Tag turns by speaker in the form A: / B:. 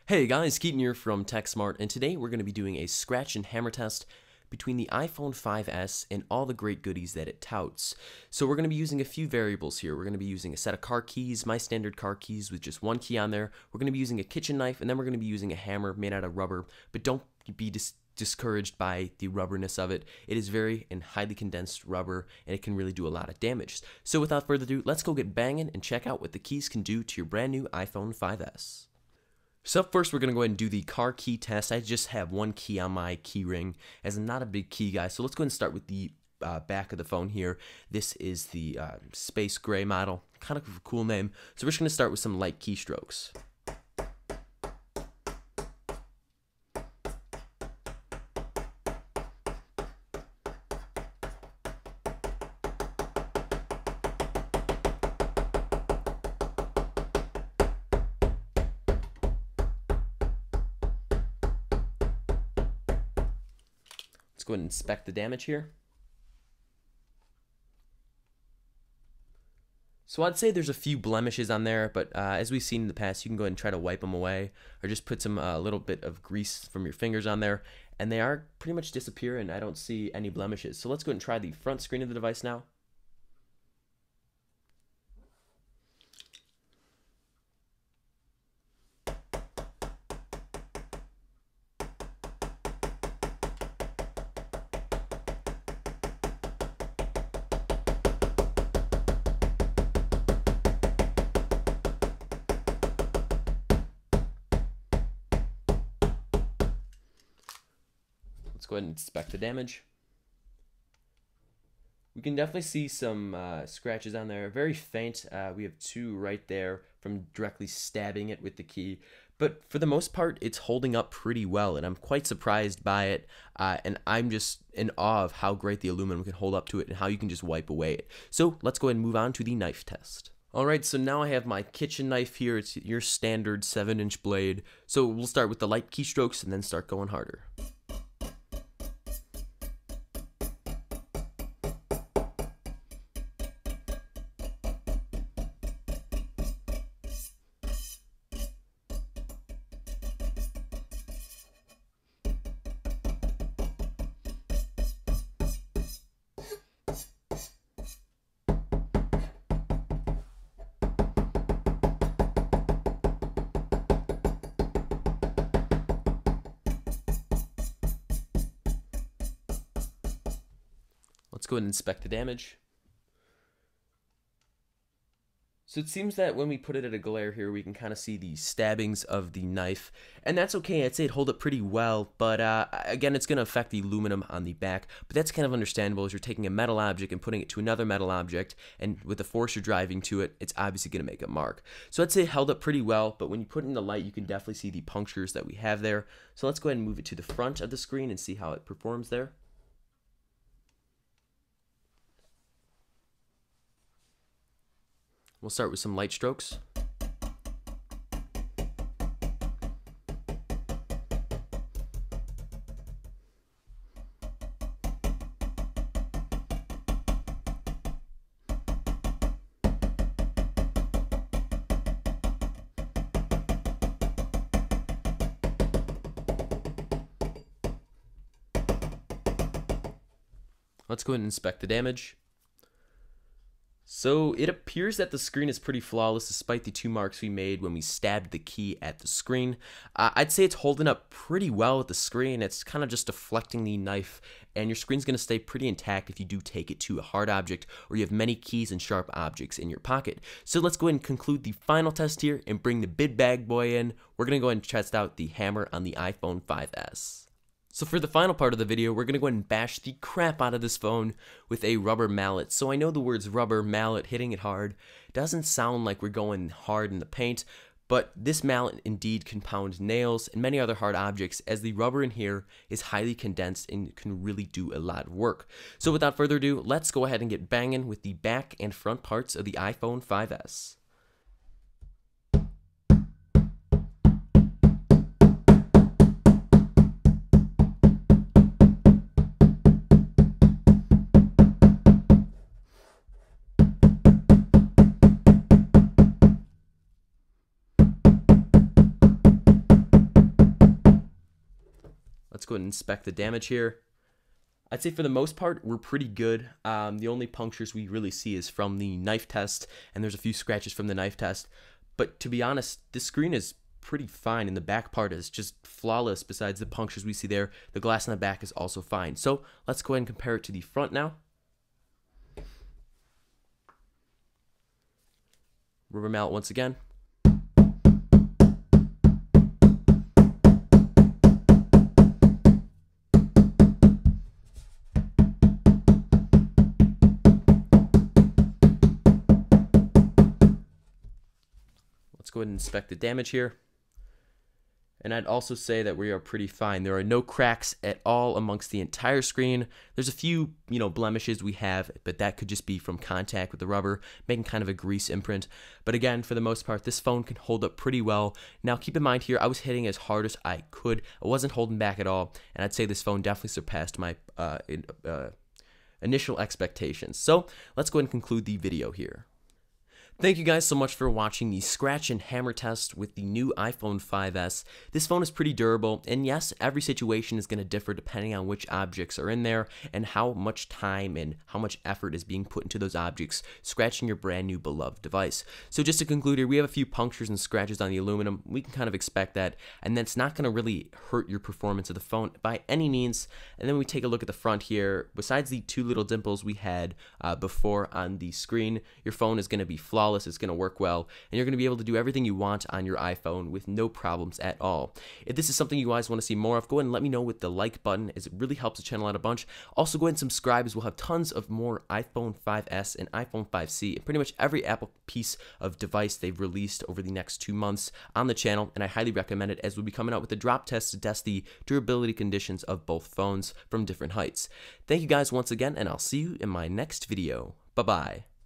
A: Hey guys, Keaton here from TechSmart, and today we're going to be doing a scratch and hammer test between the iPhone 5S and all the great goodies that it touts. So we're going to be using a few variables here. We're going to be using a set of car keys, my standard car keys with just one key on there. We're going to be using a kitchen knife, and then we're going to be using a hammer made out of rubber, but don't be discouraged by the rubberness of it. It is very and highly condensed rubber, and it can really do a lot of damage. So without further ado, let's go get banging and check out what the keys can do to your brand new iPhone 5S. So first we're going to go ahead and do the car key test. I just have one key on my key ring as I'm not a big key guy. So let's go ahead and start with the back of the phone here. This is the Space Gray model. Kind of a cool name. So we're just going to start with some light keystrokes. Go ahead and inspect the damage here. So I'd say there's a few blemishes on there, but as we've seen in the past, you can go ahead and try to wipe them away, or just put some little bit of grease from your fingers on there, and they are pretty much disappear, and I don't see any blemishes. So let's go ahead and try the front screen of the device now. Let's go ahead and inspect the damage. We can definitely see some scratches on there, very faint. We have two right there from directly stabbing it with the key. But for the most part, it's holding up pretty well, and I'm quite surprised by it. And I'm just in awe of how great the aluminum can hold up to it and how you can just wipe away it. So let's go ahead and move on to the knife test. Alright, so now I have my kitchen knife here. It's your standard 7-inch blade. So we'll start with the light keystrokes and then start going harder. Let's go ahead and inspect the damage. So it seems that when we put it at a glare here, we can kind of see the stabbings of the knife, and that's okay. I'd say it hold up pretty well, but again, it's going to affect the aluminum on the back, but that's kind of understandable as you're taking a metal object and putting it to another metal object, and with the force you're driving to it, it's obviously going to make a mark. So I'd say it held up pretty well, but when you put it in the light, you can definitely see the punctures that we have there. So let's go ahead and move it to the front of the screen and see how it performs there. We'll start with some light strokes. Let's go ahead and inspect the damage. So it appears that the screen is pretty flawless despite the two marks we made when we stabbed the key at the screen. I'd say it's holding up pretty well with the screen. It's kind of just deflecting the knife, and your screen's going to stay pretty intact if you do take it to a hard object or you have many keys and sharp objects in your pocket. So let's go ahead and conclude the final test here and bring the big bag boy in. We're going to go ahead and test out the hammer on the iPhone 5S. So for the final part of the video, we're going to go ahead and bash the crap out of this phone with a rubber mallet. So I know the words rubber, mallet, hitting it hard doesn't sound like we're going hard in the paint, but this mallet indeed can pound nails and many other hard objects, as the rubber in here is highly condensed and can really do a lot of work. So without further ado, let's go ahead and get banging with the back and front parts of the iPhone 5S. go ahead and inspect the damage here. I'd say for the most part, we're pretty good. The only punctures we really see is from the knife test, and there's a few scratches from the knife test. But to be honest, this screen is pretty fine, and the back part is just flawless besides the punctures we see there. The glass on the back is also fine. So let's go ahead and compare it to the front now. Rubber mallet once again. Let's go ahead and inspect the damage here. And I'd also say that we are pretty fine. There are no cracks at all amongst the entire screen. There's a few, blemishes we have, but that could just be from contact with the rubber, making kind of a grease imprint. But again, for the most part, this phone can hold up pretty well. Now, keep in mind here, I was hitting as hard as I could. I wasn't holding back at all, and I'd say this phone definitely surpassed my initial expectations. So let's go ahead and conclude the video here. Thank you guys so much for watching the scratch and hammer test with the new iPhone 5S. This phone is pretty durable, and yes, every situation is going to differ depending on which objects are in there and how much time and how much effort is being put into those objects, scratching your brand new beloved device. So just to conclude here, we have a few punctures and scratches on the aluminum. We can kind of expect that, and that's not going to really hurt your performance of the phone by any means. And then we take a look at the front here. Besides the two little dimples we had before on the screen, your phone is going to be flawless. It's going to work well, and you're going to be able to do everything you want on your iPhone with no problems at all. If this is something you guys want to see more of, go ahead and let me know with the like button, as it really helps the channel out a bunch. Also, go ahead and subscribe, as we'll have tons of more iPhone 5S and iPhone 5C, and pretty much every Apple piece of device they've released over the next 2 months on the channel, and I highly recommend it, as we'll be coming out with a drop test to test the durability conditions of both phones from different heights. Thank you guys once again, and I'll see you in my next video. Bye-bye.